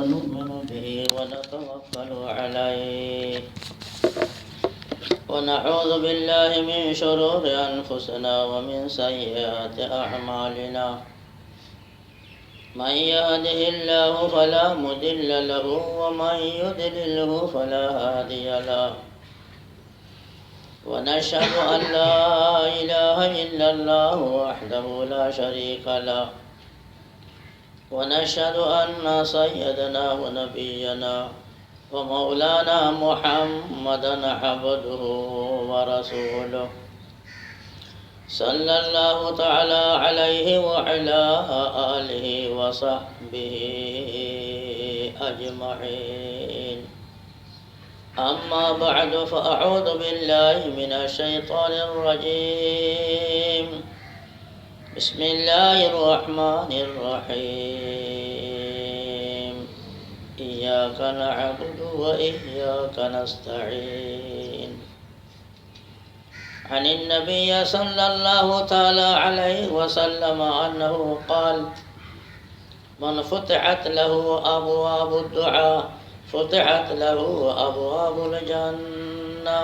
ونؤمن به ونتوكل عليه ونعوذ بالله من شرور أنفسنا ومن سيئات أعمالنا من يهده الله فلا مضل له ومن يضلله فلا هادي له ونشهد أن لا إله إلا الله وحده لا شريك له ونشهد أن سيدنا ونبينا ومولانا محمدا عبده ورسوله صلى الله تعالى عليه وعلى آله وصحبه أجمعين أما بعد فأعوذ بالله من الشيطان الرجيم بسم الله الرحمن الرحيم إياك نعبد وإياك نستعين عن النبي صلى الله تعالى عليه وسلم أنه قال من فتحت له أبواب الدعاء فتحت له أبواب الجنة.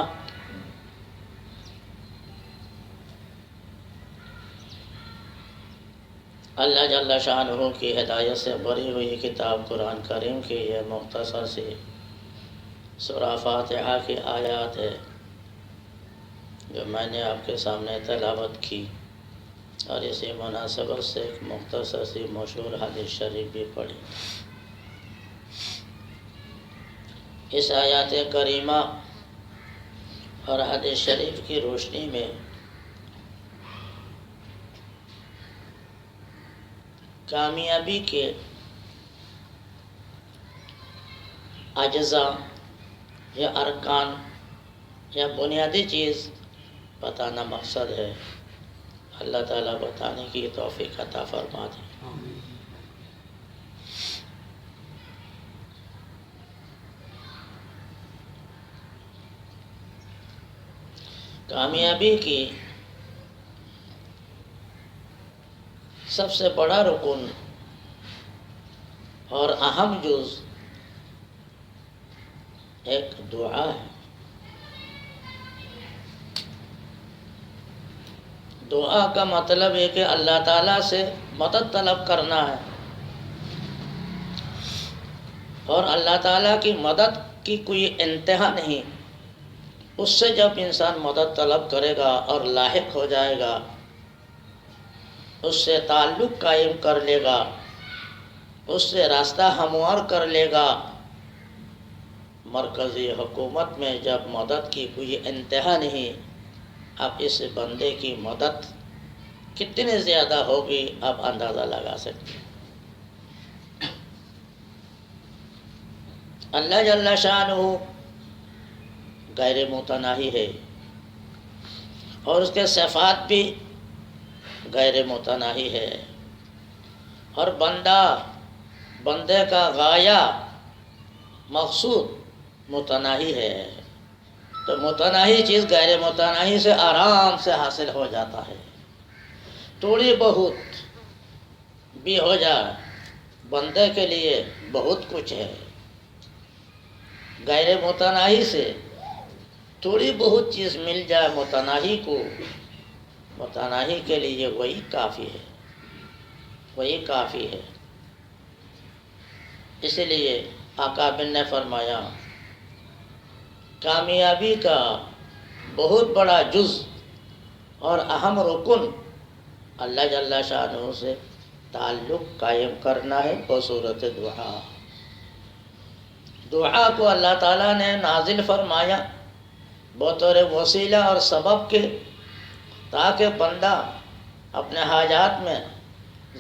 اللہ جل شانہ کی ہدایت سے بھری ہوئی کتاب قرآن کریم کی یہ مختصر سی سورہ فاتحہ کی آیات ہے جو میں نے آپ کے سامنے تلاوت کی، اور اسی مناسبت سے ایک مختصر سی مشہور حدیث شریف بھی پڑھی۔ اس آیات کریمہ اور حدیث شریف کی روشنی میں کامیابی کے اجزاء یا ارکان یا بنیادی چیز بتانا مقصد ہے۔ اللہ تعالیٰ بتانے کی توفیق عطا فرما دے۔ کامیابی کی سب سے بڑا رکن اور اہم جز ایک دعا ہے۔ دعا کا مطلب ہے کہ اللہ تعالیٰ سے مدد طلب کرنا ہے، اور اللہ تعالیٰ کی مدد کی کوئی انتہا نہیں۔ اس سے جب انسان مدد طلب کرے گا اور لاحق ہو جائے گا، اس سے تعلق قائم کر لے گا، اس سے راستہ ہموار کر لے گا، مرکزی حکومت میں جب مدد کی کوئی انتہا نہیں، آپ اس بندے کی مدد کتنی زیادہ ہوگی آپ اندازہ لگا سکتے ہیں۔ اللہ جل شانہ غیر متناہی ہے، اور اس کے صفات بھی غیر متناہی ہے، اور بندے کا غایہ مقصود متناہی ہے۔ تو متناہی چیز غیر متناہی سے آرام سے حاصل ہو جاتا ہے۔ تھوڑی بہت بھی ہو جائے بندے کے لیے بہت کچھ ہے۔ غیر متناہی سے تھوڑی بہت چیز مل جائے متناہی کو، متناہی کے لیے وہی کافی ہے، وہی کافی ہے۔ اس لیے اکابر نے فرمایا کامیابی کا بہت بڑا جز اور اہم رکن اللہ جل شانہ سے تعلق قائم کرنا ہے بصورت دعا۔ دعا کو اللہ تعالیٰ نے نازل فرمایا بطور وسیلہ اور سبب کے، تاکہ بندہ اپنے حاجات میں،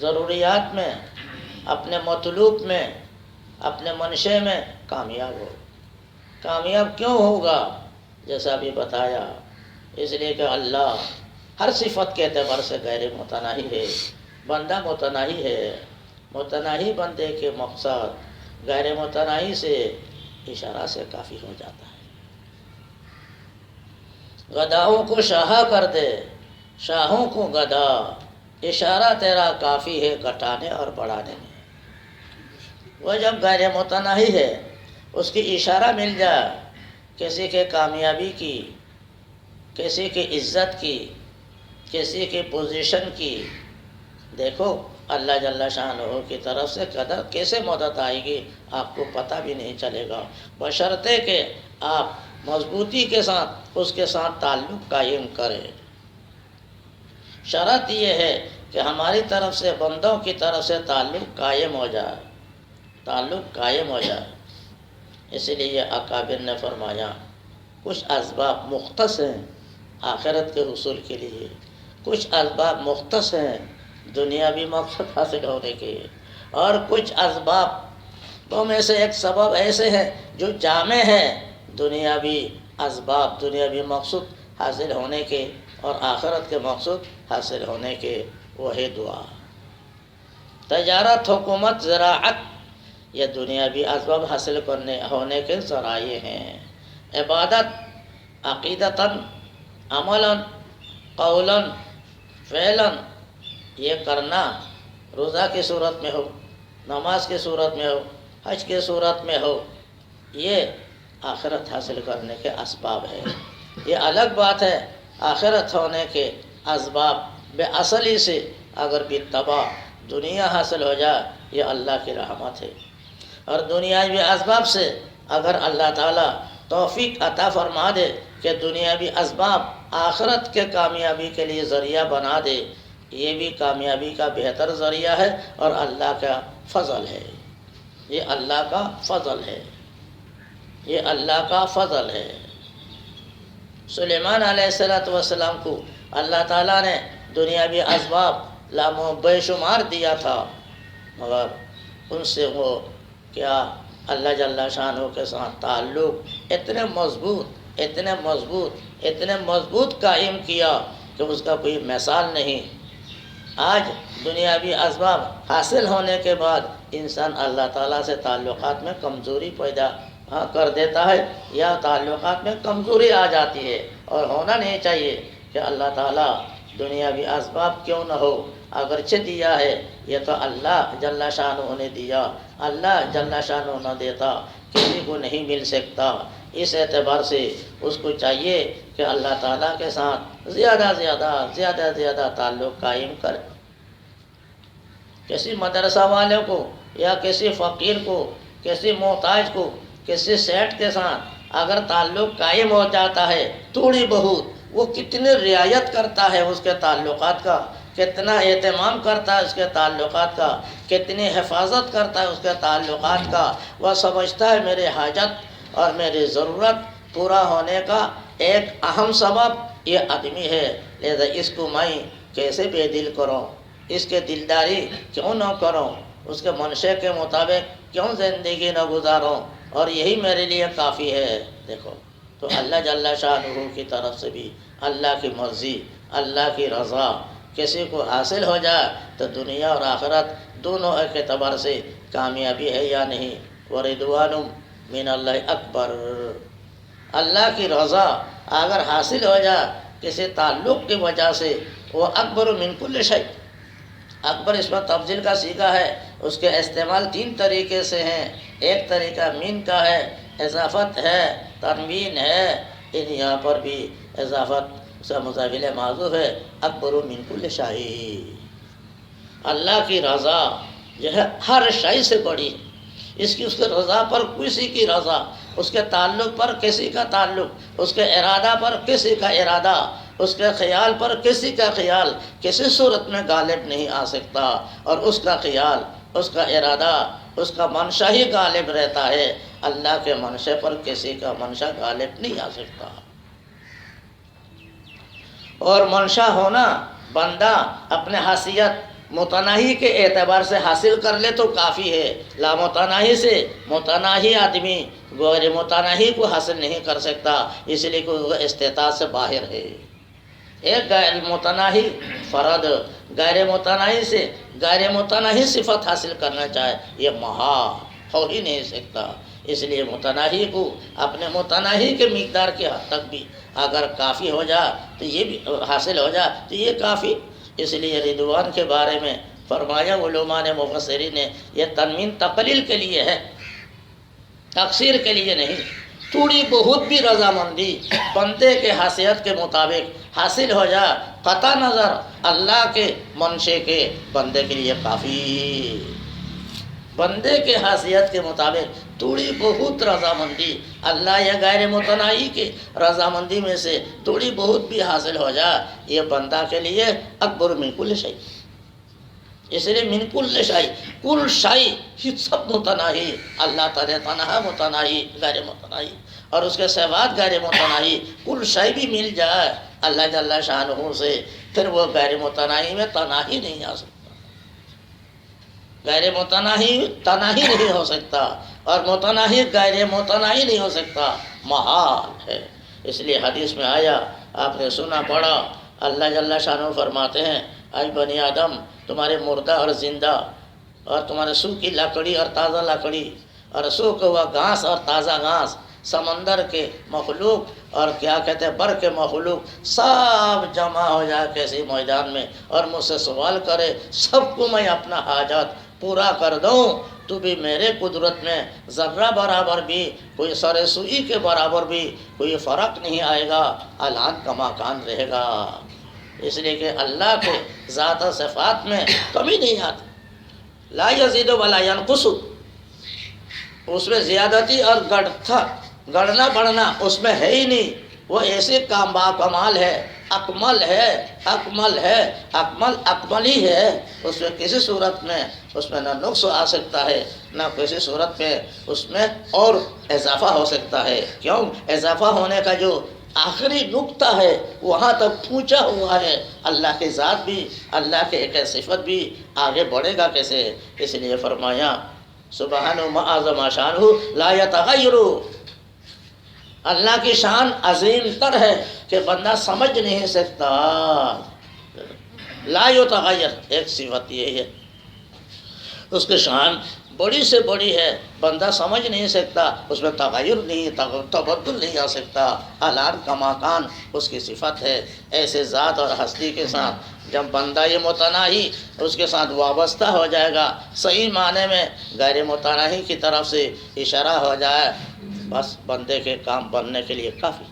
ضروریات میں، اپنے مطلوب میں، اپنے منشے میں کامیاب ہو۔ کامیاب کیوں ہوگا؟ جیسا بھی بتایا، اس لیے کہ اللہ ہر صفت کے اعتبار سے غیر متناہی ہے، بندہ متناہی ہے۔ متناہی بندے کے مقصد غیر متناہی سے اشارہ سے کافی ہو جاتا ہے۔ گداؤں کو شاہ کر دے، شاہوں کو گدا، اشارہ تیرا کافی ہے گھٹانے اور بڑھانے میں۔ وہ جب غیر متناہی ہے، اس کی اشارہ مل جائے کسی کے کامیابی کی، کسی کی عزت کی، کسی کی پوزیشن کی، دیکھو اللہ جل شانہ کی طرف سے قدر کیسے مدد آئے گی آپ کو پتہ بھی نہیں چلے گا، بشرطے کہ آپ مضبوطی کے ساتھ اس کے ساتھ تعلق قائم کریں۔ شرط یہ ہے کہ ہماری طرف سے، بندوں کی طرف سے تعلق قائم ہو جائے، تعلق قائم ہو جائے۔ اسی لیے اکابر نے فرمایا کچھ اسباب مختص ہیں آخرت کے حصول کے لیے، کچھ اسباب مختص ہیں دنیاوی مقصد حاصل ہونے کے، اور کچھ اسباب میں سے ایک سبب ایسے ہیں جو جامع ہیں دنیاوی اسباب، دنیاوی مقصود حاصل ہونے کے اور آخرت کے مقصود حاصل ہونے کے، وہی دعا۔ تجارت، حکومت، زراعت، یہ دنیاوی اسباب حاصل ہونے کے ذرائع ہیں۔ عبادت عقیدتاً، عملاً، قولاً، فعلاً، یہ کرنا روزہ کی صورت میں ہو، نماز کی صورت میں ہو، حج کی صورت میں ہو، یہ آخرت حاصل کرنے کے اسباب ہے۔ یہ الگ بات ہے آخرت ہونے کے اسباب بے اصلی سے اگر بھی تباہ دنیا حاصل ہو جائے، یہ اللہ کی رحمت ہے، اور دنیاوی اسباب سے اگر اللہ تعالیٰ توفیق عطا فرما دے کہ دنیاوی اسباب آخرت کے کامیابی کے لیے ذریعہ بنا دے، یہ بھی کامیابی کا بہتر ذریعہ ہے اور اللہ کا فضل ہے، یہ اللہ کا فضل ہے، یہ اللہ کا فضل ہے۔ سلیمان علیہ السلام کو اللہ تعالیٰ نے دنیاوی اسباب بے شمار دیا تھا، مگر ان سے وہ کیا اللہ جل شانہ کے ساتھ تعلق اتنے مضبوط، اتنے مضبوط، اتنے مضبوط قائم کیا کہ اس کا کوئی مثال نہیں۔ آج دنیاوی اسباب حاصل ہونے کے بعد انسان اللہ تعالیٰ سے تعلقات میں کمزوری پیدا کر دیتا ہے، یا تعلقات میں کمزوری آ جاتی ہے، اور ہونا نہیں چاہیے کہ اللہ تعالیٰ دنیاوی اسباب کیوں نہ ہو اگرچہ دیا ہے، یہ تو اللہ جل شانہ نے دیا، اللہ جل شانہ نہ دیتا کسی کو نہیں مل سکتا۔ اس اعتبار سے اس کو چاہیے کہ اللہ تعالیٰ کے ساتھ زیادہ تعلق قائم کرے۔ کسی مدرسہ والے کو یا کسی فقیر کو، کسی محتاج کو، کسی سیٹ کے ساتھ اگر تعلق قائم ہو جاتا ہے تھوڑی بہت، وہ کتنی رعایت کرتا ہے اس کے تعلقات کا، کتنا اہتمام کرتا ہے اس کے تعلقات کا، کتنی حفاظت کرتا ہے اس کے تعلقات کا۔ وہ سمجھتا ہے میرے حاجت اور میری ضرورت پورا ہونے کا ایک اہم سبب یہ آدمی ہے، لہذا اس کو میں کیسے بے دل کروں، اس کے دلداری کیوں نہ کروں، اس کے منشے کے مطابق کیوں زندگی نہ گزاروں، اور یہی میرے لیے کافی ہے۔ دیکھو تو اللہ جل شانہ کی طرف سے بھی اللہ کی مرضی، اللہ کی رضا کسی کو حاصل ہو جائے تو دنیا اور آخرت دونوں ایک اعتبار سے کامیابی ہے یا نہیں۔ وَرِضْوَانٌ مِّنَ اللَّهِ أَكْبَرُ، اللہ کی رضا اگر حاصل ہو جائے کسی تعلق کی وجہ سے، وہ اکبر من کل شیء، اکبر اس میں تفضیل کا صیغہ ہے، اس کے استعمال تین طریقے سے ہیں۔ ایک طریقہ من کا ہے، اضافت ہے، تنوین ہے، یہاں پر بھی اضافت سے مضافِ معذوف ہے، اکبر من کل شیء، اللہ کی رضا جو ہے ہر شے سے بڑی ہے، اس کی، اس کے رضا پر کسی کی رضا، اس کے تعلق پر کسی کا تعلق، اس کے ارادہ پر کسی کا ارادہ، اس کے خیال پر کسی کا خیال کسی صورت میں غالب نہیں آ سکتا، اور اس کا خیال، اس کا ارادہ، اس کا منشا ہی غالب رہتا ہے، اللہ کے منشے پر کسی کا منشا غالب نہیں آ سکتا۔ اور منشا ہونا بندہ اپنے حیثیت متناہی کے اعتبار سے حاصل کر لے تو کافی ہے، لامتناہی سے متناہی آدمی غیر متناہی کو حاصل نہیں کر سکتا، اس لیے کہ وہ استطاعت سے باہر ہے۔ ایک غیر متناہی فرد غیر متناہی سے غیر متناہی صفت حاصل کرنا چاہے، یہ محال ہو ہی نہیں سکتا۔ اس لیے متناہی کو اپنے متناہی کے مقدار کے حد تک بھی اگر کافی ہو جائے تو یہ بھی حاصل ہو جائے تو یہ کافی۔ اس لیے رضوان کے بارے میں فرمایا علماء نے مفسرین نے یہ تنوین تقلیل کے لیے ہے، تقصیر کے لیے نہیں۔ تھوڑی بہت بھی رضامندی بندے کے حیثیت کے مطابق حاصل ہو جائے، قطع نظر اللہ کے منشے کے، بندے کے لیے کافی۔ بندے کے حیثیت کے مطابق تھوڑی بہت رضامندی اللہ یا غیر متناہی کے رضامندی میں سے تھوڑی بہت بھی حاصل ہو جائے، یہ بندہ کے لیے اکبر من کل شیء۔ اس لیے من کل شیء، کل شیء یہ سب متناہی، اللہ تعالیٰ تنہا متناہی غیر متناہی، اور اس کے صفات غیر متناہی، کل شیء بھی مل جائے اللہ جل شانہ سے، پھر وہ غیر متناہی میں تناہی نہیں آ سکتا، غیر متناہی تناہی نہیں ہو سکتا، اور متناہی غیر متناہی نہیں ہو سکتا، محال ہے۔ اس لیے حدیث میں آیا، آپ نے سنا پڑھا، اللہ جل شانہ فرماتے ہیں اے بنی آدم، تمہارے مردہ اور زندہ، اور تمہارے سوکھی لکڑی اور تازہ لکڑی، اور سوکھا ہوا گھاس اور تازہ گھاس، سمندر کے مخلوق اور کیا کہتے ہیں بر کے مخلوق، سب جمع ہو جائے کسی میدان میں اور مجھ سے سوال کرے، سب کو میں اپنا حاجت پورا کر دوں، تو بھی میرے قدرت میں ذرہ برابر بھی، کوئی سر سوئی کے برابر بھی کوئی فرق نہیں آئے گا، الان کما کان رہے گا۔ اس لیے کہ اللہ کے ذات و صفات میں کمی نہیں آتی، لا یزید ولا ینقص، اس میں زیادتی اور گڑنا بڑھنا اس میں ہے ہی نہیں، وہ ایسے کام با کمال ہے، اکمل ہے، اکمل ہے، اکمل ہی ہے، اس میں کسی صورت میں اس میں نہ نقص آ سکتا ہے، نہ کسی صورت میں اس میں اور اضافہ ہو سکتا ہے۔ کیوں؟ اضافہ ہونے کا جو آخری نقطہ ہے وہاں تک پہنچا ہوا ہے، اللہ کی ذات بھی، اللہ کے ایک صفت بھی آگے بڑھے گا کیسے؟ اس لیے فرمایا سبحانہ معظم شانہ لا یتغیر، اللہ کی شان عظیم تر ہے کہ بندہ سمجھ نہیں سکتا، لا یتغیر، ایک صفت یہ ہے، اس کی شان بڑی سے بڑی ہے، بندہ سمجھ نہیں سکتا، اس میں تغیر نہیں، تبدل نہیں آ سکتا، الان کما کان اس کی صفت ہے۔ ایسے ذات اور ہستی کے ساتھ جب بندہ یہ متناہی اس کے ساتھ وابستہ ہو جائے گا، صحیح معنی میں غیر متناہی کی طرف سے اشارہ ہو جائے، بس بندے کے کام بننے کے لیے کافی۔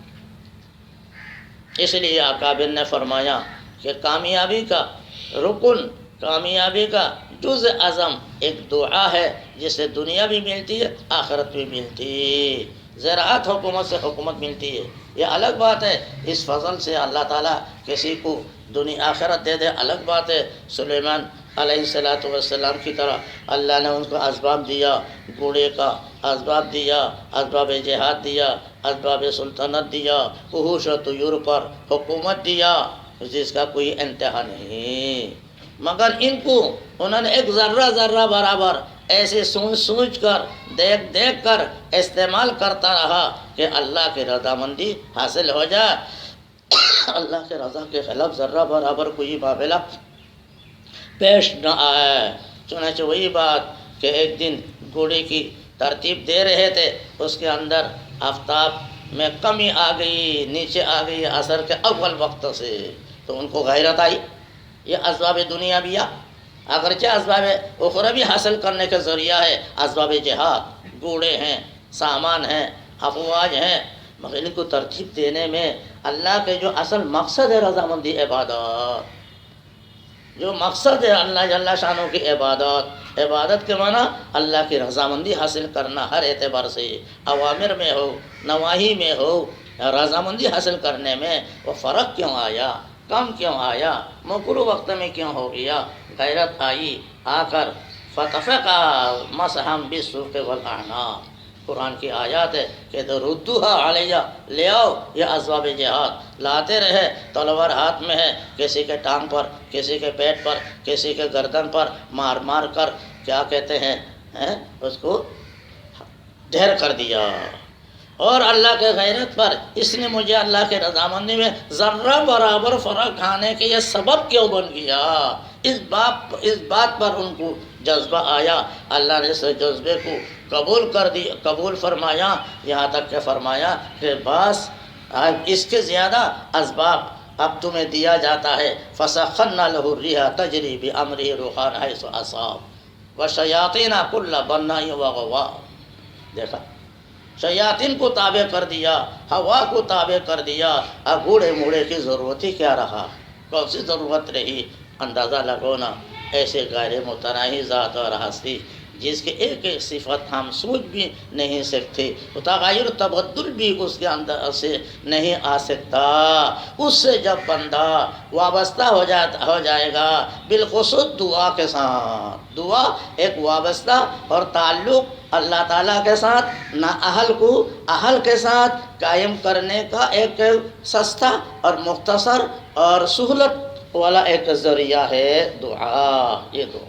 اس لیے اکابر نے فرمایا کہ کامیابی کا رکن، کامیابی کا جز اعظم ایک دعا ہے جس سے دنیا بھی ملتی ہے، آخرت بھی ملتی ہے۔ زراعت حکومت سے حکومت ملتی ہے، یہ الگ بات ہے، اس فضل سے اللہ تعالیٰ کسی کو دنیا آخرت دے دے، الگ بات ہے۔ سلیمان علیہ السلام کی طرح اللہ نے ان کو اسباب دیا، گھوڑے کا اسباب دیا، اسباب جہاد دیا، اسباب سلطنت دیا، وحوش و طیور پر حکومت دیا، جس کا کوئی انتہا نہیں، مگر ان کو انہوں نے ایک ذرہ برابر ایسے سوچ کر دیکھ کر استعمال کرتا رہا کہ اللہ کی رضامندی حاصل ہو جائے، اللہ کے رضا کے خلاف ذرہ برابر کوئی معاملہ پیش نہ آئے۔ چنانچہ وہی بات کہ ایک دن گھوڑے کی ترتیب دے رہے تھے، اس کے اندر آفتاب میں کمی آ گئی، نیچے آ گئی عصر کے اول وقت سے، تو ان کو غیرت آئی، یہ اسباب دنیا بھی اگرچہ اسباب اخروی بھی حاصل کرنے کا ذریعہ ہے، اسباب جہاد گھوڑے ہیں، سامان ہیں، افواج ہیں، مگر ان کو ترتیب دینے میں اللہ کے جو اصل مقصد ہے رضامندی عبادت، جو مقصد ہے اللہ جل شانہ کی عبادت کے معنی اللہ کی رضامندی حاصل کرنا، ہر اعتبار سے اوامر میں ہو نواہی میں ہو، رضامندی حاصل کرنے میں وہ فرق کیوں آیا، کم کیوں آیا، مکروہ وقت میں کیوں ہو گیا؟ غیرت آئی، آ کر فتفقا مسحم بالسوق والاعناق، قرآن کی آیات ہے کہ ردوہا علیہ، لے آؤ یہ اسباب جہاد، لاتے رہے، تلوار ہاتھ میں ہے، کسی کے ٹانگ پر، کسی کے پیٹ پر، کسی کے گردن پر مار کر کیا کہتے ہیں اس کو ڈھیر کر دیا۔ اور اللہ کے غیرت پر اس نے مجھے اللہ کے رضامندی میں ذرہ برابر فرق کھانے کے یہ سبب کیوں بن گیا؟ اس بات پر ان کو جذبہ آیا، اللہ نے اس جذبے کو قبول فرمایا، یہاں تک کہ فرمایا کہ بس اس کے زیادہ اسباب اب تمہیں دیا جاتا ہے فسخرنا لہ الريح تجری بامرہ رخان حیث اصاب وشیاطین کل بناء وغواص. دیکھا، شیاطین کو تابع کر دیا، ہوا کو تابع کر دیا، اب بوڑھے موڑے کی ضرورت ہی کیا رہا؟ کون سی ضرورت رہی؟ اندازہ لگونا ایسے غیر متناہی ذات اور ہستی جس کے ایک ایک صفت ہم سوچ بھی نہیں سکتے، تغیر تبدل بھی اس کے اندر سے نہیں آ سکتا. اس سے جب بندہ وابستہ ہو جائے گا بالخصوص دعا کے ساتھ، دعا ایک وابستہ اور تعلق اللہ تعالیٰ کے ساتھ، نہ اہل کو اہل کے ساتھ قائم کرنے کا ایک سستا اور مختصر اور سہولت والا ایک ذریعہ ہے دعا. یہ دعا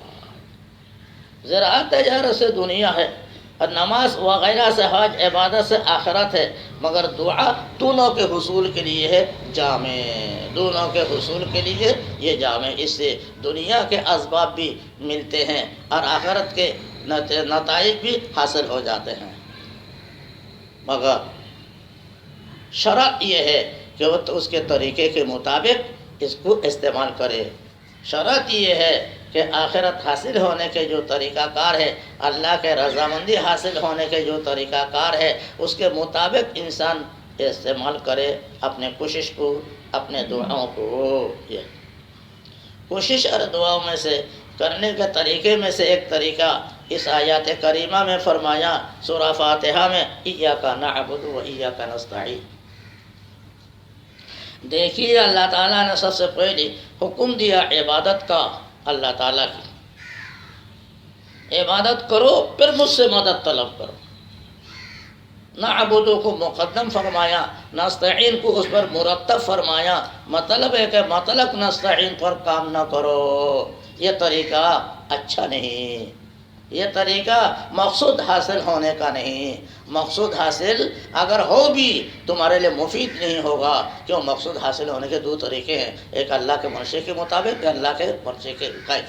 زراعت تجارت سے دنیا ہے، اور نماز وغیرہ سے حج عبادت سے آخرت ہے، مگر دعا دونوں کے حصول کے لیے ہے جامع، دونوں کے حصول کے لیے یہ جامع. اس سے دنیا کے اسباب بھی ملتے ہیں اور آخرت کے نتائج بھی حاصل ہو جاتے ہیں، مگر شرط یہ ہے کہ وہ تو اس کے طریقے کے مطابق اس کو استعمال کرے. شرط یہ ہے کہ آخرت حاصل ہونے کے جو طریقہ کار ہے، اللہ کے رضامندی حاصل ہونے کے جو طریقہ کار ہے، اس کے مطابق انسان استعمال کرے اپنے کوشش کو، اپنے دعاؤں کو. یہ کوشش اور دعاؤں میں سے کرنے کے طریقے میں سے ایک طریقہ اس آیات کریمہ میں فرمایا سورہ فاتحہ میں ایاک نعبد و ایاک نستعین. دیکھیے اللہ تعالیٰ نے سب سے پہلے حکم دیا عبادت کا، اللہ تعالیٰ کی عبادت کرو، پھر مجھ سے مدد طلب کرو. نعبدو کو مقدم فرمایا، نستعین کو اس پر مرتب فرمایا. مطلب ہے کہ مطلق نستعین پر کام نہ کرو، یہ طریقہ اچھا نہیں، یہ طریقہ مقصود حاصل ہونے کا نہیں. مقصود حاصل اگر ہو بھی تمہارے لیے مفید نہیں ہوگا، کیوں؟ مقصود حاصل ہونے کے دو طریقے ہیں، ایک اللہ کے منشے کے مطابق، اللہ کے منشے کے قائد.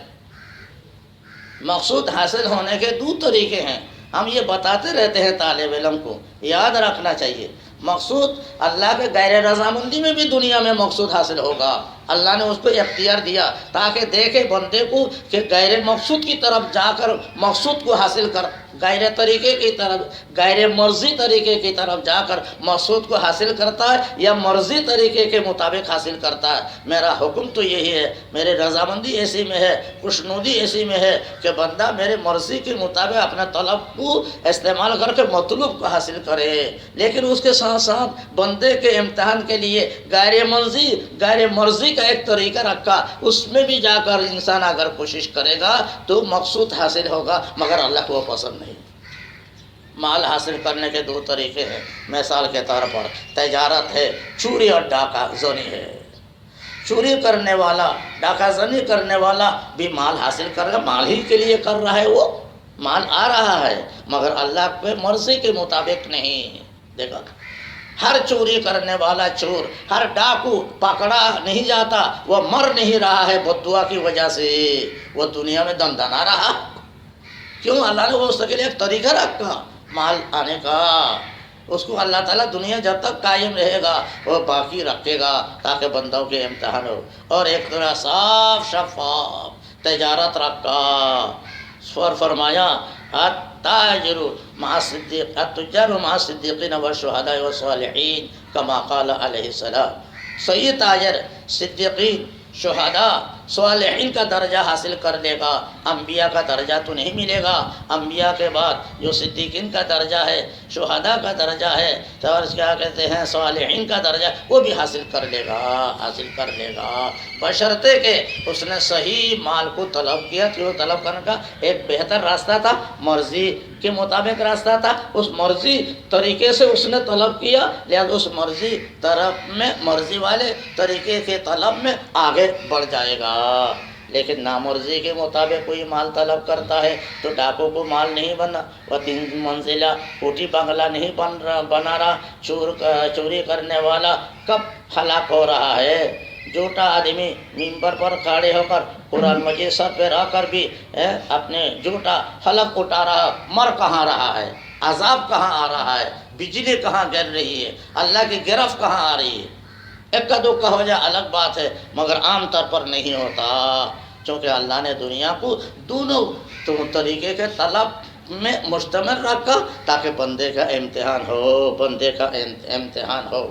مقصود حاصل ہونے کے دو طریقے ہیں. ہم یہ بتاتے رہتے ہیں طالب علم کو، یاد رکھنا چاہیے مقصود اللہ کے غیر رضامندی میں بھی دنیا میں مقصود حاصل ہوگا. اللہ نے اس کو اختیار دیا تاکہ دیکھے بندے کو کہ غیر مقصود کی طرف جا کر مقصود کو حاصل کر، غیر طریقے کی طرف، غیر مرضی طریقے کی طرف جا کر مقصود کو حاصل کرتا ہے یا مرضی طریقے کے مطابق حاصل کرتا ہے. میرا حکم تو یہی ہے، میرے رضامندی ایسی میں ہے، خوشنودی ایسی میں ہے کہ بندہ میرے مرضی کے مطابق اپنا طلب کو استعمال کر کے مطلوب کو حاصل کرے. لیکن اس کے ساتھ ساتھ بندے کے امتحان کے لیے غیر مرضی کا ایک طریقہ رکھا، اس میں بھی جا کر انسان اگر کوشش کرے گا تو مقصود حاصل ہوگا، مگر اللہ کو وہ پسند نہیں. مال حاصل کرنے کے دو طریقے ہیں. مثال کے طور پر تجارت ہے، چوری اور ڈاکہ زنی ہے. چوری کرنے والا، ڈاکہ زنی کرنے والا بھی مال حاصل کر رہا، مال ہی کے لیے کر رہا ہے، وہ مال آ رہا ہے مگر اللہ کے مرضی کے مطابق نہیں. دیکھا، ہر چوری کرنے والا چور، ہر ڈاکو پکڑا نہیں جاتا، وہ مر نہیں رہا ہے بددعا کی وجہ سے، وہ دنیا میں دندنا رہا. کیوں؟ اللہ نے اس کے لیے ایک طریقہ رکھا مال آنے کا. اس کو اللہ تعالیٰ دنیا جب تک قائم رہے گا وہ باقی رکھے گا تاکہ بندوں کے امتحان ہو. اور ایک طرح صاف شفاف تجارت رکھا. فرمایا التاجر مع الصدیقین والشہداء والصالحین کما قال علیہ السلام. صحیح تاجر صدیقین، شہداء، صالحین کا درجہ حاصل کر لے گا. انبیاء کا درجہ تو نہیں ملے گا، انبیاء کے بعد جو صدیقین کا درجہ ہے، شہداء کا درجہ ہے، اور کیا کہتے ہیں صالحین کا درجہ، وہ بھی حاصل کر لے گا بشرطے کہ اس نے صحیح مال کو طلب کیا. کہ وہ طلب کرنے کا ایک بہتر راستہ تھا، مرضی کے مطابق راستہ تھا، اس مرضی طریقے سے اس نے طلب کیا، لہذا اس مرضی والے طریقے کے طلب میں آگے بڑھ جائے گا. لیکن نامرضی کے مطابق کوئی مال طلب کرتا ہے تو ڈاکو کو مال نہیں بنا، وہ 3 منزلہ کوٹھی بنگلہ نہیں بنا رہا. چوری کرنے والا کب ہلاک ہو رہا ہے؟ جھوٹا آدمی ممبر پر کھڑے ہو کر قرآن مجید سر پہ رہ کر بھی اپنے جھوٹا حلق اٹھا رہا، مر کہاں رہا ہے؟ عذاب کہاں آ رہا ہے؟ بجلی کہاں گر رہی ہے؟ اللہ کی گرفت کہاں آ رہی ہے؟ اکا دکا ہو جائے الگ بات ہے، مگر عام طور پر نہیں ہوتا، چونکہ اللہ نے دنیا کو دونوں طریقے کے طلب میں مشتمل رکھا تاکہ بندے کا امتحان ہو، بندے کا امتحان ہو۔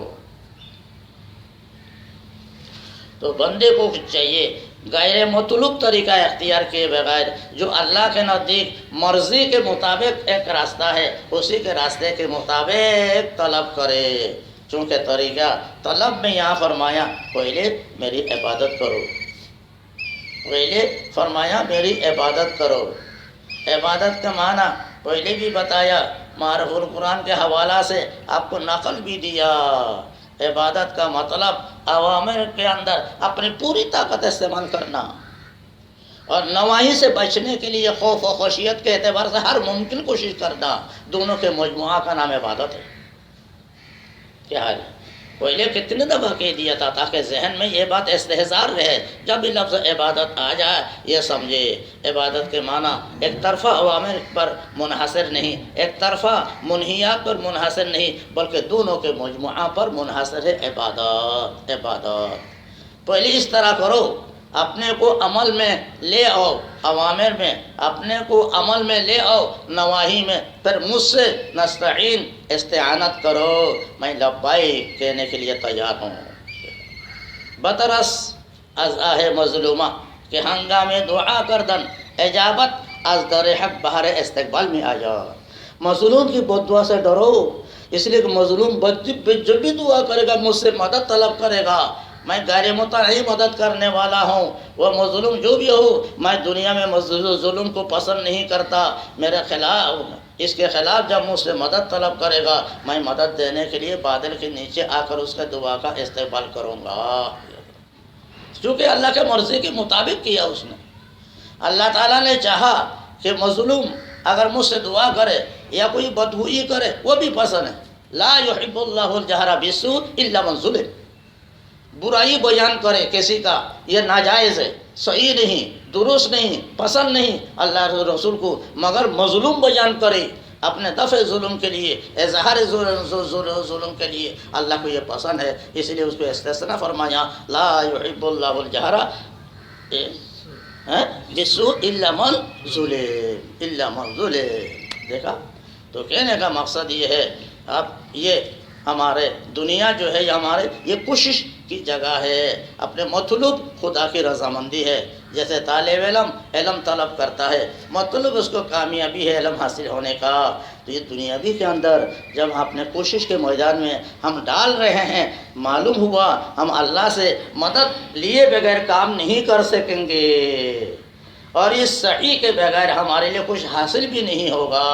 تو بندے کو چاہیے غیر مطلوب طریقہ اختیار کیے بغیر جو اللہ کے نزدیک مرضی کے مطابق ایک راستہ ہے، اسی کے راستے کے مطابق طلب کرے۔ چونکہ طریقہ طلب میں یہاں فرمایا پہلے میری عبادت کرو، پہلے فرمایا میری عبادت کرو۔ عبادت کا معنی پہلے بھی بتایا، معرف القرآن کے حوالہ سے آپ کو نقل بھی دیا۔ عبادت کا مطلب اوامر کے اندر اپنی پوری طاقت استعمال کرنا، اور نواہی سے بچنے کے لیے خوف و خشیت کے اعتبار سے ہر ممکن کوشش کرنا، دونوں کے مجموعہ کا نام عبادت ہے۔ کیا حال ہے؟ پہلے کتنے دفعہ کہہ دیا تھا تاکہ ذہن میں یہ بات استحضار رہے، جب بھی لفظ عبادت آ جائے یہ سمجھے عبادت کے معنی ایک طرفہ اوامر پر منحصر نہیں، ایک طرفہ منہیات پر منحصر نہیں، بلکہ دونوں کے مجموعہ پر منحصر ہے عبادت۔ عبادت پہلے اس طرح کرو، اپنے کو عمل میں لے آؤ، اوامر میں اپنے کو عمل میں لے آؤ، نواہی میں پھر مجھ سے نستعین استعانت کرو، میں لبیک کہنے کے لیے تیار ہوں۔ بطرس از آہ مظلومہ کہ ہنگامِ دعا کردن اجابت از در حق بہر استقبال میں آ جا۔ مظلوم کی بد دعا سے ڈرو، اس لیے کہ مظلوم جب بھی دعا کرے گا مجھ سے مدد طلب کرے گا، میں غیر متناہی مدد کرنے والا ہوں۔ وہ مظلوم جو بھی ہو، میں دنیا میں ظلم کو پسند نہیں کرتا، میرے خلاف اس کے خلاف جب مجھ سے مدد طلب کرے گا میں مدد دینے کے لیے بادل کے نیچے آ کر اس کے دعا کا استقبال کروں گا، کیونکہ اللہ کے مرضی کے مطابق کیا اس نے۔ اللہ تعالیٰ نے چاہا کہ مظلوم اگر مجھ سے دعا کرے یا کوئی بدگوئی کرے وہ بھی پسند ہے۔ لا يحب اللہ الجہر بالسوء الا من ظلم، برائی بیان کرے کسی کا یہ ناجائز ہے، صحیح نہیں، درست نہیں، پسند نہیں اللہ رسول کو، مگر مظلوم بیان کرے اپنے دفع ظلم کے لیے، اظہار ظلم کے لیے اللہ کو یہ پسند ہے، اس لیے اس کو استثناء فرمایا لا يحب اللہ الجہر بالسوء الا من ظلم، الا من ظلم۔ دیکھا تو کہنے کا مقصد یہ ہے، اب یہ ہمارے دنیا جو ہے ہمارے یہ کوشش کی جگہ ہے، اپنے مطلوب خدا کی رضامندی ہے۔ جیسے طالب علم طلب کرتا ہے، مطلوب اس کو کامیابی ہے علم حاصل ہونے کا، تو یہ دنیاوی کے اندر جب اپنے کوشش کے میدان میں ہم ڈال رہے ہیں، معلوم ہوا ہم اللہ سے مدد لیے بغیر کام نہیں کر سکیں گے، اور اس سعی کے بغیر ہمارے لیے کچھ حاصل بھی نہیں ہوگا۔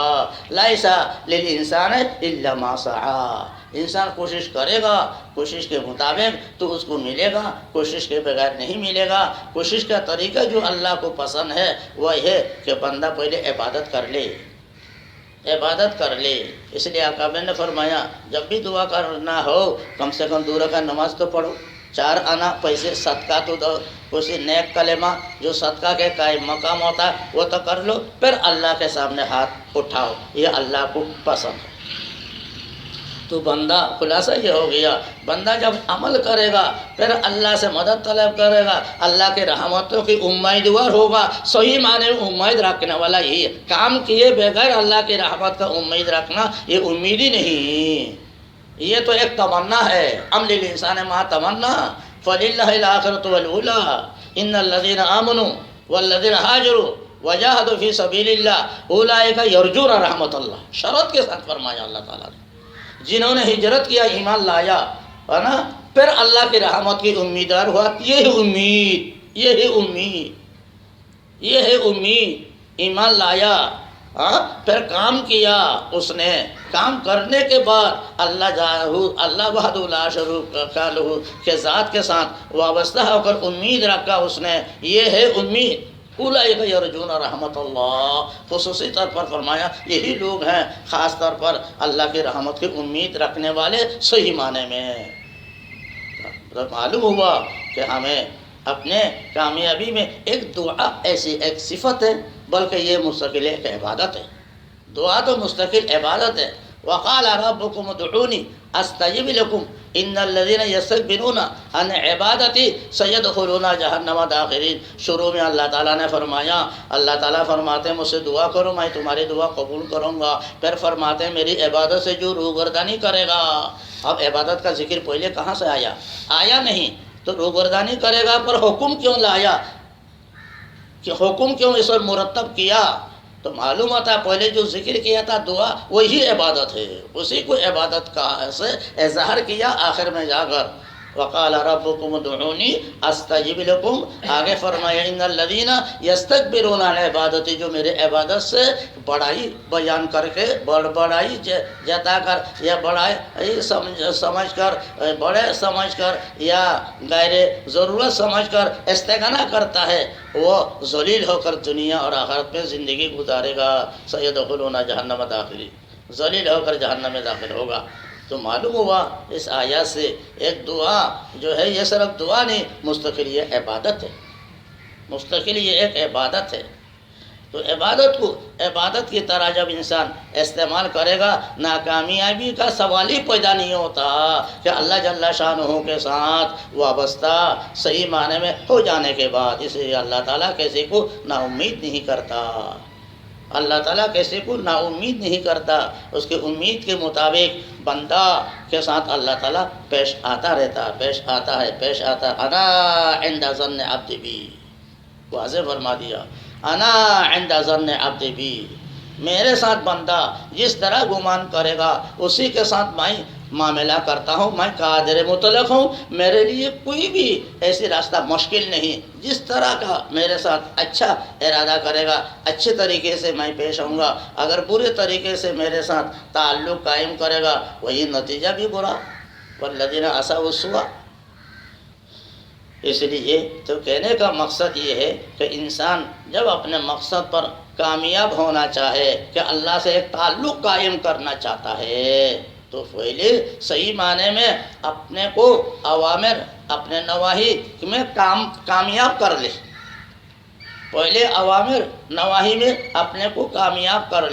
لیس للانسان الا ما سعی، انسان کوشش کرے گا کوشش کے مطابق تو اس کو ملے گا، کوشش کے بغیر نہیں ملے گا۔ کوشش کا طریقہ جو اللہ کو پسند ہے وہ ہے کہ بندہ پہلے عبادت کر لے، عبادت کر لے۔ اس لیے آقا نے فرمایا جب بھی دعا کرنا ہو کم سے کم 2 رکعت نماز تو پڑھو، 4 آنا پیسے صدقہ تو دو، کسی نیک کلمہ جو صدقہ کے قائم مقام ہوتا ہے وہ تو کر لو، پھر اللہ کے سامنے ہاتھ اٹھاؤ، یہ اللہ کو پسند ہے۔ تو بندہ خلاصہ یہ ہو گیا، بندہ جب عمل کرے گا پھر اللہ سے مدد طلب کرے گا، اللہ کے رحمتوں کی امیدوار ہوگا۔ صحیح معنی میں امید رکھنے والا یہی ہے، کام کیے بغیر اللہ کی رحمت کا امید رکھنا یہ امید ہی نہیں، یہ تو ایک تمنا ہے۔ ام للانسان ما تمنا فللہ الآخرۃ والأولی ان الذین آمنوا والذین ہاجروا وجاہدوا فی سبیل اللہ اولئک یرجون رحمت اللہ، شرط کے ساتھ فرمایا اللہ تعالیٰ نے، جنہوں نے ہجرت کیا ایمان لایا ہے نا، پھر اللہ کی رحمت کی امیدوار ہوا، یہ امید، یہ امید، یہ ہے امید، ایمان لایا پھر کام کیا، اس نے کام کرنے کے بعد اللہ وحدہ لا شریک لہ کے ذات کے ساتھ وابستہ ہو کر امید رکھا اس نے، یہ ہے امید۔ اولئک یرجون رحمت اللہ، خصوصی طور پر فرمایا یہی لوگ ہیں خاص طور پر اللہ کی رحمت کی امید رکھنے والے صحیح معنی میں۔ معلوم ہوا کہ ہمیں اپنے کامیابی میں ایک دعا ایسی ایک صفت ہے، بلکہ یہ مستقل ایک عبادت ہے، دعا تو مستقل عبادت ہے۔ وقال ربکم ادعونی استجب لکم ان الذین یستکبرون عن عبادتی سیدخلون جہنم داخرین۔ شروع میں اللہ تعالیٰ نے فرمایا، اللہ تعالیٰ فرماتے ہیں مجھ سے دعا کرو میں تمہاری دعا قبول کروں گا، پھر فرماتے ہیں میری عبادت سے جو روگردانی کرے گا۔ اب عبادت کا ذکر پہلے کہاں سے آیا نہیں، تو روگردانی کرے گا پر حکم کیوں لایا، کہ حکم کیوں اس پر مرتب کیا؟ تو معلوم ہوتا ہے پہلے جو ذکر کیا تھا دعا وہی عبادت ہے، اسی کو عبادت کا سے اظہار کیا آخر میں جا کر۔ وقال ربکم ادعونی استجب لکم، آگے فرمایا ان الذین یستکبرون عن عبادتی، جو میرے عبادت سے بڑائی بیان کر کے بڑائی جتا کر یا بڑائی سمجھ کر بڑے سمجھ کر یا غیر ضرورت سمجھ کر استغنا کرتا ہے، وہ ذلیل ہو کر دنیا اور آخرت میں زندگی گزارے گا۔ سیدخلون جہنم داخلی، ذلیل ہو کر جہنم میں داخل ہوگا۔ تو معلوم ہوا اس آیات سے ایک دعا جو ہے یہ صرف دعا نہیں، مستقل یہ عبادت ہے، مستقل یہ ایک عبادت ہے۔ تو عبادت کی طرح جب انسان استعمال کرے گا، ناکامیابی کا سوال ہی پیدا نہیں ہوتا کہ اللہ جل شانہ کے ساتھ وابستہ صحیح معنی میں ہو جانے کے بعد۔ اس لیے اللہ تعالیٰ کسی کو نا امید نہیں کرتا، اللہ تعالیٰ کسی کو نا امید نہیں کرتا، اس کی امید کے مطابق بندہ کے ساتھ اللہ تعالیٰ پیش آتا رہتا، پیش آتا ہے۔ انا عند ظن عبد بی، واضح فرما دیا، انا عند ظن عبد بی، میرے ساتھ بندہ جس طرح گمان کرے گا اسی کے ساتھ میں معاملہ کرتا ہوں، میں قادر مطلق ہوں، میرے لیے کوئی بھی ایسی راستہ مشکل نہیں، جس طرح کا میرے ساتھ اچھا ارادہ کرے گا اچھے طریقے سے میں پیش آؤں گا، اگر برے طریقے سے میرے ساتھ تعلق قائم کرے گا وہی نتیجہ بھی برا، والذین اساءوا السوء۔ اس لیے تو کہنے کا مقصد یہ ہے کہ انسان جب اپنے مقصد پر کامیاب ہونا چاہے کہ اللہ سے ایک تعلق قائم کرنا چاہتا ہے تو پہلے صحیح معنی میں اپنے کو اوامر اپنے نواہی میں کامیاب کر لے، پہلے اوامر نواہی میں اپنے کو کامیاب کر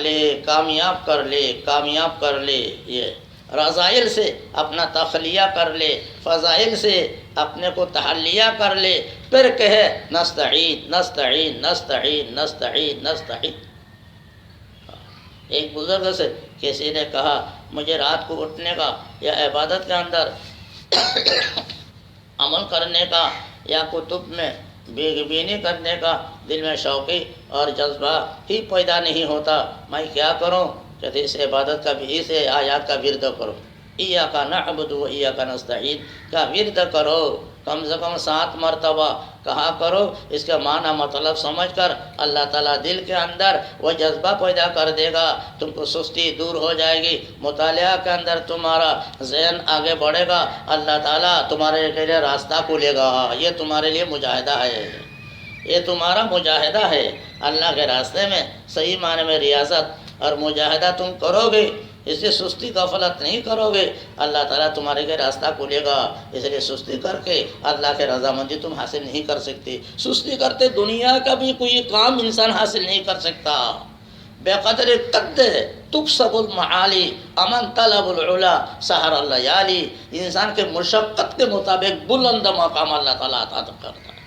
لے، یہ رضائل سے اپنا تخلیہ کر لے، فضائل سے اپنے کو تحلیہ کر لے، پھر کہے نستعین نستعین نستعین نستعین نستعین۔ ایک بزرگ سے کسی نے کہا مجھے رات کو اٹھنے کا یا عبادت کے اندر عمل کرنے کا یا کتب میں بینی کرنے کا دل میں شوقی اور جذبہ ہی پیدا نہیں ہوتا، میں کیا کروں؟ کہتے اس عبادت کا بھی اس آیات کا ورد کرو، ایاک نعبد و ایاک نستعین کا ورد کرو، کم سے کم 7 مرتبہ کہا کرو۔ اس کا معنی مطلب سمجھ کر اللہ تعالیٰ دل کے اندر وہ جذبہ پیدا کر دے گا، تم کو سستی دور ہو جائے گی، مطالعہ کے اندر تمہارا ذہن آگے بڑھے گا، اللہ تعالیٰ تمہارے لیے راستہ کھولے گا۔ یہ تمہارے لیے مجاہدہ ہے، یہ تمہارا مجاہدہ ہے، اللہ کے راستے میں صحیح معنی میں ریاضت اور مجاہدہ تم کرو گے، اس لیے سستی غفلت نہیں کرو گے، اللہ تعالیٰ تمہارے لیے راستہ کھولے گا۔ اس لیے سستی کر کے اللہ کے رضامندی تم حاصل نہیں کر سکتے، سستی کرتے دنیا کا بھی کوئی کام انسان حاصل نہیں کر سکتا۔ بے قدر قد تکسب المعالی امن طلب العلا سحر اللیالی، انسان کے مشقت کے مطابق بلند مقام اللہ تعالیٰ عطا کرتا ہے،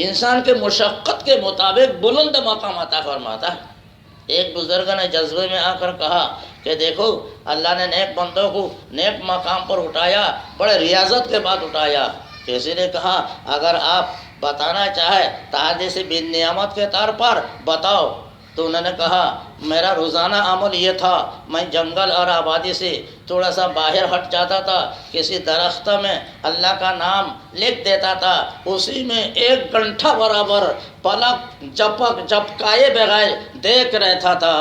انسان کے مشقت کے مطابق بلند مقام عطا فرماتا ہے۔ ایک بزرگ نے جذبے میں آ کر کہا کہ دیکھو اللہ نے نیک بندوں کو نیک مقام پر اٹھایا، بڑے ریاضت کے بعد اٹھایا۔ کسی نے کہا اگر آپ بتانا چاہے تحدیث بن نعمت کے طور پر بتاؤ، تو انہوں نے کہا میرا روزانہ عمل یہ تھا، میں جنگل اور آبادی سے تھوڑا سا باہر ہٹ جاتا تھا، کسی درخت میں اللہ کا نام لکھ دیتا تھا، اسی میں 1 گھنٹہ برابر پلک جھپکائے بغیر دیکھ رہتا تھا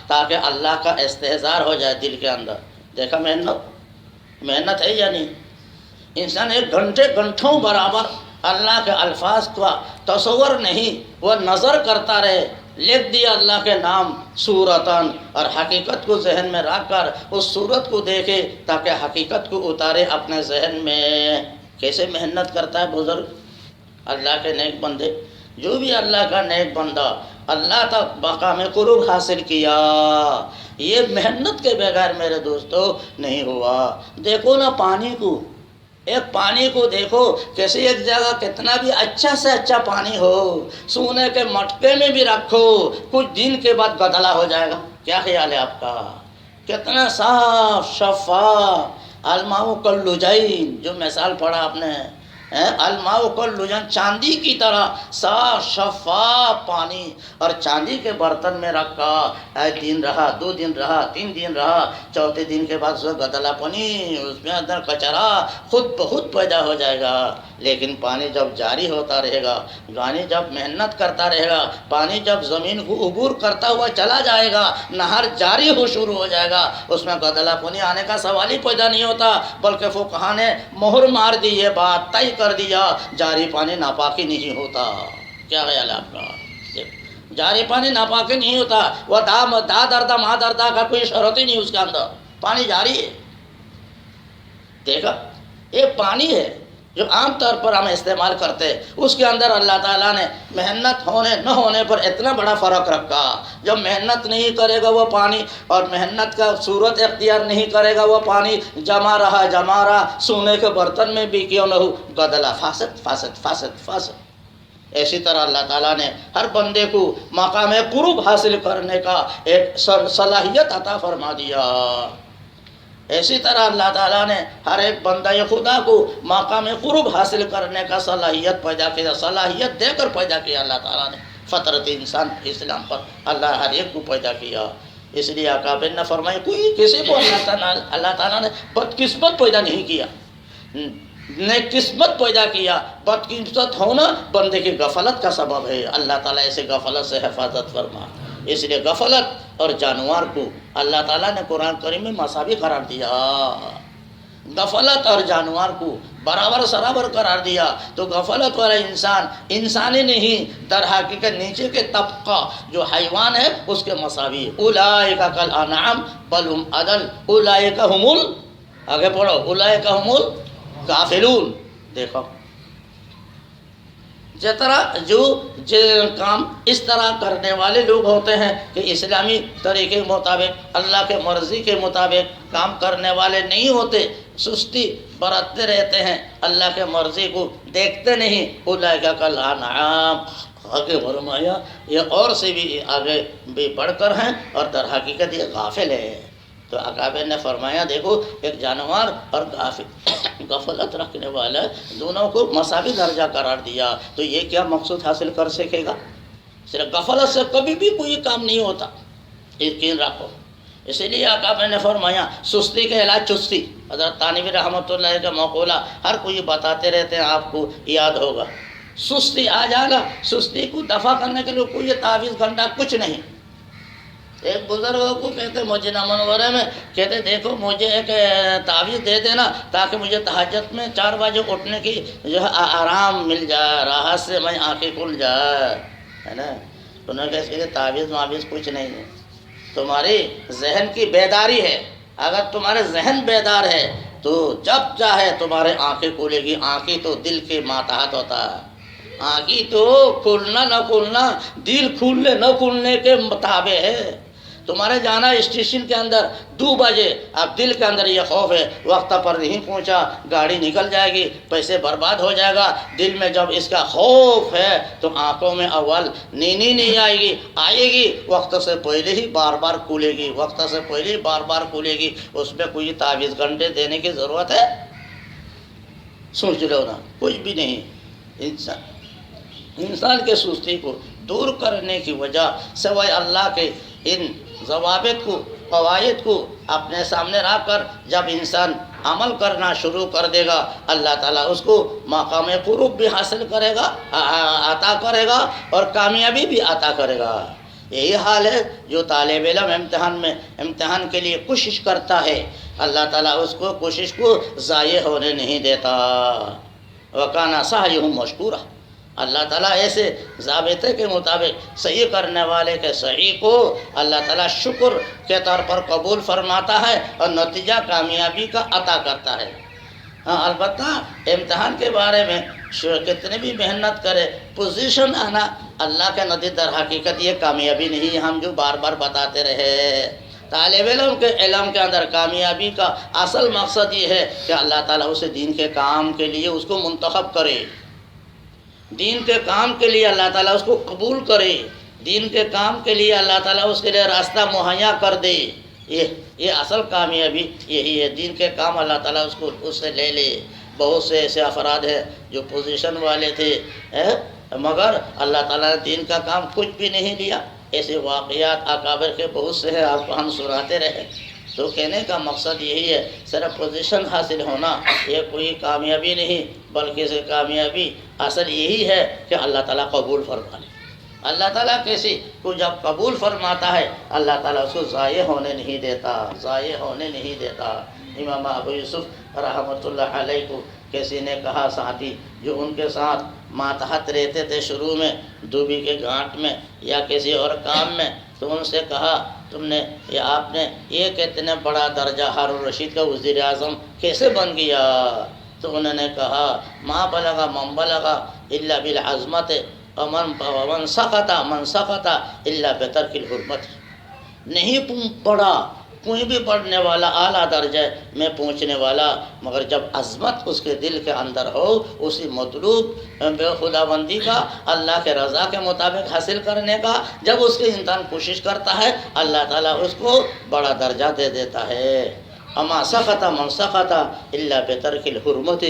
تاکہ اللہ کا استحضار ہو جائے دل کے اندر۔ دیکھا محنت ہے یا نہیں؟ انسان 1 گھنٹوں برابر اللہ کے الفاظ کا تصور نہیں، وہ نظر کرتا رہے، لکھ دیا اللہ کے نام صورتاً، اور حقیقت کو ذہن میں رکھ کر اس صورت کو دیکھے تاکہ حقیقت کو اتارے اپنے ذہن میں۔ کیسے محنت کرتا ہے بزرگ، اللہ کے نیک بندے، جو بھی اللہ کا نیک بندہ اللہ تک مقام قرب حاصل کیا. یہ محنت کے بغیر میرے دوستو نہیں ہوا. دیکھو نا پانی کو، ایک پانی کو دیکھو، کسی ایک جگہ کتنا بھی اچھا سے اچھا پانی ہو، سونے کے مٹکے میں بھی رکھو، کچھ دن کے بعد گدلا ہو جائے گا. کیا خیال ہے آپ کا؟ کتنا صاف شفاف الماء کاللجین، جو مثال پڑھا آپ نے، الماء کاللجین، چاندی کی طرح صاف شفاف پانی، اور چاندی کے برتن میں رکھا. ایک دن رہا، 2 دن رہا، 3 دن رہا، چوتھے دن کے بعد اس گدلا پانی، اس میں اندر کچرا خود بخود پیدا ہو جائے گا. لیکن پانی جب جاری ہوتا رہے گا، پانی جب محنت کرتا رہے گا، پانی جب زمین کو عبور کرتا ہوا چلا جائے گا، نہر جاری ہو شروع ہو جائے گا، اس میں گدلا پانی آنے کا سوال ہی پیدا نہیں ہوتا. بلکہ فقہا نے مہر مار دی، یہ بات طے کر دیا، جاری پانی ناپاکی نہیں ہوتا. کیا خیال ہے آپ کا؟ جاری پانی ناپاکی نہیں ہوتا. وہ دا دردا ماں دردا کا کوئی شرط ہی نہیں اس کے اندر، پانی جاری ہے. دیکھا، یہ پانی ہے جو عام طور پر ہم استعمال کرتے، اس کے اندر اللہ تعالیٰ نے محنت ہونے نہ ہونے پر اتنا بڑا فرق رکھا. جب محنت نہیں کرے گا وہ پانی، اور محنت کا صورت اختیار نہیں کرے گا وہ پانی، جمع رہا سونے کے برتن میں بھی کیوں نہ ہو، گدلا فاسد فاسد فاسد فاسد. اسی طرح اللہ تعالیٰ نے ہر بندے کو مقام قرب حاصل کرنے کا ایک صلاحیت عطا فرما دیا. اسی طرح اللہ تعالیٰ نے ہر ایک بندہ خدا کو مقام قرب حاصل کرنے کا صلاحیت پیدا کیا، صلاحیت دے کر پیدا کیا. اللہ تعالیٰ نے فطرت انسان اسلام پر اللہ ہر ایک کو پیدا کیا. اس لیے اکابر نے فرمایا کوئی کسی کو اللہ تعالیٰ نے بدقسمت پیدا نہیں کیا، نیک قسمت پیدا کیا. بدقسمت ہونا بندے کی غفلت کا سبب ہے. اللہ تعالیٰ ایسے غفلت سے حفاظت فرما. اس لیے غفلت اور جانور کو اللہ تعالیٰ نے قرآن کریم میں مساوی قرار دیا. غفلت اور جانور کو برابر سرابر قرار دیا. تو غفلت والا انسان انسانی نہیں، در حقیقت نیچے کے طبقہ جو حیوان ہے اس کے مساوی. اولئک کالانعام بل هم اضل اولئک هم آگے پڑھو، اولئک هم الغافلون. دیکھو جو کام اس طرح کرنے والے لوگ ہوتے ہیں کہ اسلامی طریقے کے مطابق، اللہ کے مرضی کے مطابق کام کرنے والے نہیں ہوتے، سستی برتتے رہتے ہیں، اللہ کے مرضی کو دیکھتے نہیں. اولئک کالانعام، آگے فرمایا یہ اور سے بھی آگے بھی بڑھ کر ہیں، اور در حقیقت یہ غافل ہے. تو اکابر نے فرمایا دیکھو، ایک جانور اور غفلت رکھنے والا دونوں کو مساوی درجہ قرار دیا. تو یہ کیا مقصود حاصل کر سکے گا؟ صرف غفلت سے کبھی بھی کوئی کام نہیں ہوتا، یقین رکھو. اسی لیے اکابر نے فرمایا سستی کے علاج چستی. حضرت تانوی رحمۃ اللہ کا مقولہ ہر کوئی بتاتے رہتے ہیں، آپ کو یاد ہوگا. سستی آ جانا، سستی کو دفع کرنے کے لیے کوئی تعویذ گھنٹہ کچھ نہیں. ایک بزرگوں کو کہتے مدینہ منورہ میں، کہتے دیکھو مجھے ایک تعویذ دے دینا تاکہ مجھے تہجد میں 4 بجے اٹھنے کی جو ہے آرام مل جائے، راحت سے میں آنکھیں کھل جائے، ہے نا. انہوں نے کہا کہ تعویذ معویذ کچھ نہیں ہے، تمہاری ذہن کی بیداری ہے. اگر تمہارے ذہن بیدار ہے تو جب چاہے تمہارے آنکھیں کھولے گی. آنکھیں تو دل کے ماتحت ہوتا ہے، آنکھیں تو کھولنا نہ کھولنا دل کھولنے نہ کھولنے کے مطابق ہے. تمہارے جانا اسٹیشن کے اندر 2 بجے، اب دل کے اندر یہ خوف ہے وقت پر نہیں پہنچا، گاڑی نکل جائے گی، پیسے برباد ہو جائے گا. دل میں جب اس کا خوف ہے تو آنکھوں میں اول نیند نہیں آئے گی، وقت سے پہلے ہی بار بار کھولے گی، وقت سے پہلے ہی بار بار کھولے گی. اس میں کوئی تعویذ گھنٹے دینے کی ضرورت ہے؟ سوچ لو نا، کچھ بھی نہیں. انسان کے سستی کو دور کرنے کی وجہ سوائے اللہ کے ان ضوابط کو، قواعد کو اپنے سامنے رکھ کر جب انسان عمل کرنا شروع کر دے گا، اللہ تعالیٰ اس کو مقام قرب بھی حاصل کرے گا، عطا کرے گا، اور کامیابی بھی عطا کرے گا. یہی حال ہے جو طالب علم امتحان کے لیے کوشش کرتا ہے، اللہ تعالیٰ اس کو کوشش کو ضائع ہونے نہیں دیتا. وَكَانَ سَعْيُهُ مَشْكُورًا. اللہ تعالیٰ ایسے ضابطے کے مطابق صحیح کرنے والے کے صحیح کو اللہ تعالیٰ شکر کے طور پر قبول فرماتا ہے اور نتیجہ کامیابی کا عطا کرتا ہے. ہاں البتہ امتحان کے بارے میں کتنے بھی محنت کرے، پوزیشن آنا اللہ کے نزدیک در حقیقت یہ کامیابی نہیں، ہم جو بار بار بتاتے رہے، طالب علم کے علم کے اندر کامیابی کا اصل مقصد یہ ہے کہ اللہ تعالیٰ اسے دین کے کام کے لیے اس کو منتخب کرے، دین کے کام کے لیے اللہ تعالیٰ اس کو قبول کرے، دین کے کام کے لیے اللہ تعالیٰ اس کے لیے راستہ مہیا کر دے۔ یہ اصل کامیابی یہی ہے، دین کے کام اللہ تعالیٰ اس سے لے لے۔ بہت سے ایسے افراد ہیں جو پوزیشن والے تھے مگر اللہ تعالیٰ نے دین کا کام کچھ بھی نہیں لیا۔ ایسے واقعات اکابر کے بہت سے ہیں، آپ کو ہم سناتے رہے۔ تو کہنے کا مقصد یہی ہے، صرف پوزیشن حاصل ہونا یہ کوئی کامیابی نہیں، بلکہ سے کامیابی اصل یہی ہے کہ اللہ تعالیٰ قبول فرما لے۔ اللہ تعالیٰ کسی کو جب قبول فرماتا ہے اللہ تعالیٰ اس کو ضائع ہونے نہیں دیتا، ضائع ہونے نہیں دیتا۔ امام ابو یوسف رحمۃ اللہ علیہ کو کسی نے کہا، ساتھی جو ان کے ساتھ ماتحت رہتے تھے شروع میں دھوبی کے گھاٹ میں یا کسی اور کام میں، تو ان سے کہا تم نے یا آپ نے یہ کتنے بڑا درجہ ہارون الرشید کا وزیر اعظم کیسے بن گیا؟ تو انہوں نے کہا ما بلغ من بلغ الا بالعظمت ومن سقط من سقط الا بترک الحرمت۔ نہیں پڑھا کوئی بھی پڑھنے والا اعلیٰ درجے میں پہنچنے والا، مگر جب عظمت اس کے دل کے اندر ہو، اسی مطلوب بے خداوندی کا اللہ کے رضا کے مطابق حاصل کرنے کا جب اس کے انسان کوشش کرتا ہے اللہ تعالیٰ اس کو بڑا درجہ دے دیتا ہے۔ اما سقط من سقط الا بترک الحرمت،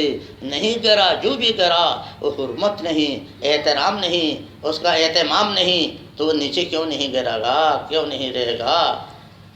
نہیں گرا جو بھی گرا وہ حرمت نہیں، احترام نہیں، اس کا اہتمام نہیں، تو وہ نیچے کیوں نہیں گرا گا، کیوں نہیں رہے گا؟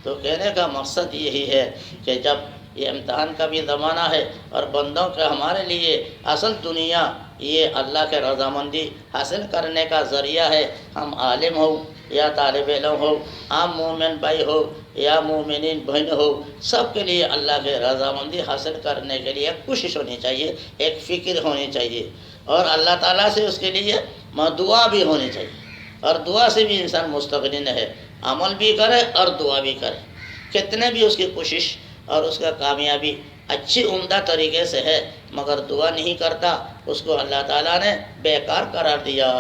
تو کہنے کا مقصد یہی ہے کہ جب یہ امتحان کا بھی زمانہ ہے اور بندوں کے ہمارے لیے اصل دنیا یہ اللہ کے رضامندی حاصل کرنے کا ذریعہ ہے، ہم عالم ہو یا طالب علم ہو، عام مومن بھائی ہو یا مومنین بہن ہو، سب کے لیے اللہ کے رضامندی حاصل کرنے کے لیے ایک کوشش ہونی چاہیے، ایک فکر ہونی چاہیے، اور اللہ تعالیٰ سے اس کے لیے دعا بھی ہونی چاہیے۔ اور دعا سے بھی انسان مستغنی ہے، عمل بھی کرے اور دعا بھی کرے، کتنے بھی اس کی کوشش اور اس کا کامیابی اچھی عمدہ طریقے سے ہے مگر دعا نہیں کرتا، اس کو اللہ تعالیٰ نے بیکار قرار دیا۔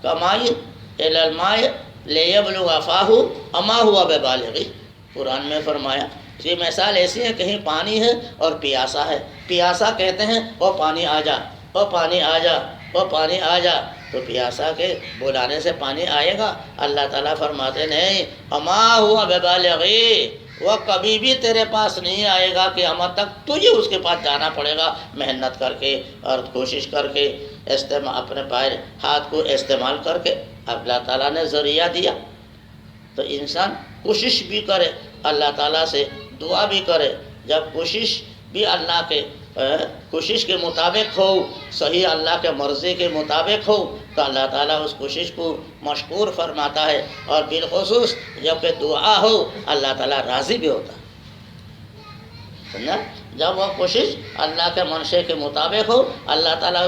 کمائی الماء لیبلغ فاہ اما ہوا ببالغ، قرآن میں فرمایا یہ مثال ایسی ہے، کہیں پانی ہے اور پیاسا ہے، پیاسا کہتے ہیں او پانی آ جا، او پانی آ جا، او پانی آ جا، تو پیاسا کے بلانے سے پانی آئے گا؟ اللہ تعالیٰ فرماتے نہیں اما ہوا ببالغ، وہ کبھی بھی تیرے پاس نہیں آئے گا کہ قیامت تک تجھے اس کے پاس جانا پڑے گا، محنت کر کے اور کوشش کر کے اپنے پیر ہاتھ کو استعمال کر کے اللہ تعالیٰ نے ذریعہ دیا۔ تو انسان کوشش بھی کرے، اللہ تعالیٰ سے دعا بھی کرے، جب کوشش بھی اللہ کے کوشش کے مطابق ہو، صحیح اللہ کے مرضی کے مطابق ہو، تو اللہ تعالیٰ اس کوشش کو مشکور فرماتا ہے، اور بالخصوص جب کہ دعا ہو اللہ تعالیٰ راضی بھی ہوتا ہے، سمجھا؟ جب وہ کوشش اللہ کے منشے کے مطابق ہو اللہ تعالیٰ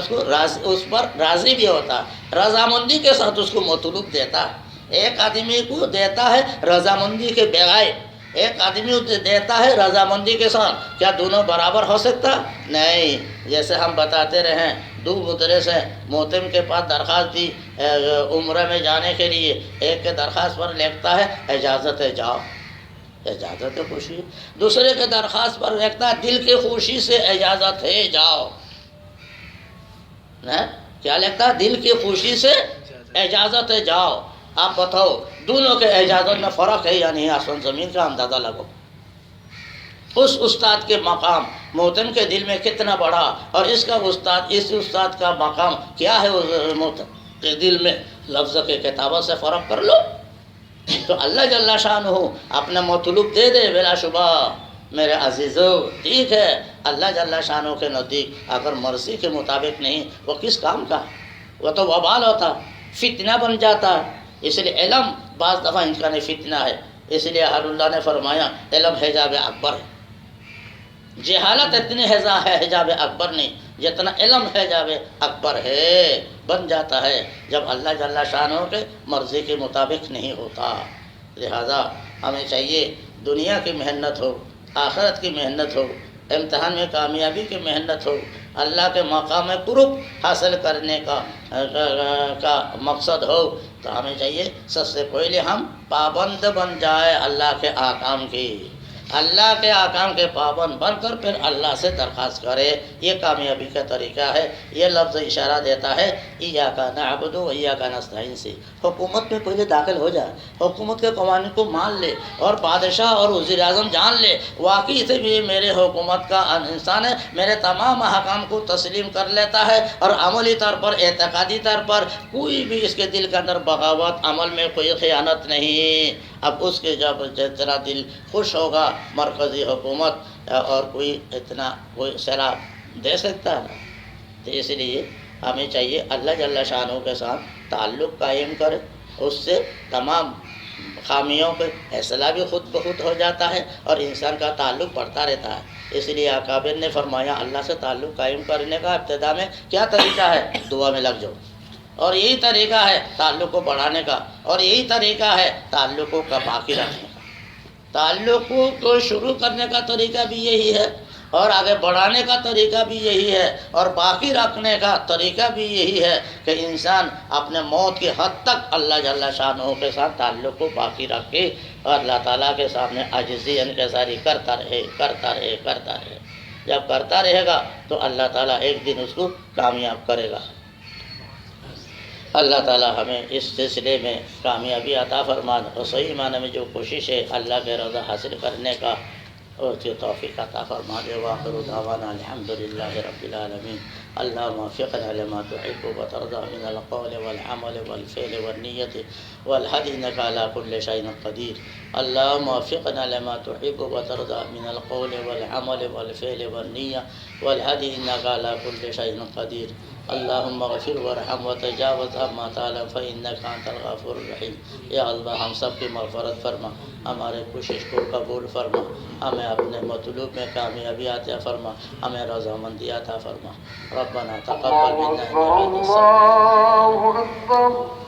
اس پر راضی بھی ہوتا، رضامندی کے ساتھ اس کو مطلوب دیتا۔ ایک آدمی کو دیتا ہے رضامندی کے بغیر، ایک آدمی دیتا ہے رضامندی کے ساتھ، کیا دونوں برابر ہو سکتا؟ نہیں۔ جیسے ہم بتاتے رہے، دو مدرس ہیں، محتم کے پاس درخواست دی عمرہ میں جانے کے لیے، ایک کے درخواست پر لکھتا ہے اجازت ہے جاؤ، اجازت ہے خوشی، دوسرے کے درخواست پر لکھتا ہے دل کی خوشی سے اجازت ہے جاؤ، کیا لکھتا ہے؟ دل کی خوشی سے اجازت ہے جاؤ۔ آپ بتاؤ دونوں کے اجازت میں فرق ہے یا نہیں؟ آسمان زمین کا اندازہ لگو۔ اس استاد کے مقام محتم کے دل میں کتنا بڑا، اور اس استاد کا مقام کیا ہے محتم کے دل میں، لفظ کے کتابت سے فرق کر لو۔ تو اللہ جل شانہ اپنا مطلوب دے دے بلا شبہ میرے عزیزو، ٹھیک ہے، اللہ جل شانہ کے نزدیک اگر مرضی کے مطابق نہیں، وہ کس کام کا؟ وہ تو وبال ہوتا، فتنہ بن جاتا۔ اس لیے علم بعض دفعہ انسان فتنہ ہے، اس لیے اللہ نے فرمایا علم حجاب اکبر ہے، جہالت اتنی حجاب اکبر نہیں جتنا علم حجاب اکبر ہے، بن جاتا ہے جب اللہ جل شانہ کے مرضی کے مطابق نہیں ہوتا۔ لہذا ہمیں چاہیے دنیا کی محنت ہو، آخرت کی محنت ہو، امتحان میں کامیابی کی محنت ہو، اللہ کے مقام قرب حاصل کرنے کا مقصد ہو تو ہمیں چاہیے سب سے پہلے ہم پابند بن جائے اللہ کے احکام کی، اللہ کے احکام کے پابند بن کر پھر اللہ سے درخواست کرے۔ یہ کامیابی کا طریقہ ہے۔ یہ لفظ اشارہ دیتا ہے ایاک نعبد و ایاک نستعین سے۔ حکومت میں پہلے داخل ہو جائے، حکومت کے قوانین کو مان لے اور بادشاہ اور وزیر اعظم جان لے واقعی سے بھی میرے حکومت کا انسان ہے، میرے تمام احکام کو تسلیم کر لیتا ہے اور عملی طور پر اعتقادی طور پر کوئی بھی اس کے دل کے اندر بغاوت، عمل میں کوئی خیانت نہیں۔ اب اس کے جب جتنا دل خوش ہوگا مرکزی حکومت اور کوئی سیلاب دے سکتا ہے۔ تو اس لیے ہمیں چاہیے اللہ جل شانہ کے ساتھ تعلق قائم کرے، اس سے تمام خامیوں کا اصلاح بھی خود بخود ہو جاتا ہے اور انسان کا تعلق بڑھتا رہتا ہے۔ اس لیے اکابر نے فرمایا اللہ سے تعلق قائم کرنے کا ابتدا میں کیا طریقہ ہے؟ دعا میں لگ جاؤ، اور یہی طریقہ ہے تعلق کو بڑھانے کا، اور یہی طریقہ ہے تعلق کو باقی رکھنے کا۔ تعلق کو شروع کرنے کا طریقہ بھی یہی ہے اور آگے بڑھانے کا طریقہ بھی یہی ہے اور باقی رکھنے کا طریقہ بھی یہی ہے کہ انسان اپنے موت کی حد تک اللہ جل شانہ کے ساتھ تعلق کو باقی رکھے اور اللہ تعالیٰ کے سامنے عاجزی انکساری کرتا رہے کرتا رہے کرتا رہے۔ جب کرتا رہے گا تو اللہ تعالیٰ ایک دن اس کو کامیاب کرے گا۔ اللہ تعالیٰ ہمیں اس سلسلے میں کامیابی عطا فرمائے اور صحیح معنی میں جو کوشش ہے اللہ کے رضا حاصل کرنے کا اور توفیق عطا فرما دے۔ وآخر دعوانا الحمدللہ رب العالمین۔ اللہم وفقنا لما تحب وترضى من القول والعمل والفعل والنیت والهدی انک علی کل شیء قدیر۔ اللہم وفقنا لما تحب وترضى من القول والعمل والفعل والنیت والهدی انک علی کل شیء قدیر۔ اللہم اغفر ورحم وتجاوز عما تعلم فإنک انت الغفور الرحیم۔ یا اللہ ہم سب کی مغفرت فرما، ہمارے کوشش کو قبول فرما، ہمیں اپنے مطلوب میں کامیابی عطا فرما، ہمیں رضامندی عطا فرما۔ ربنا تقبل منا انک انت السمیع العلیم۔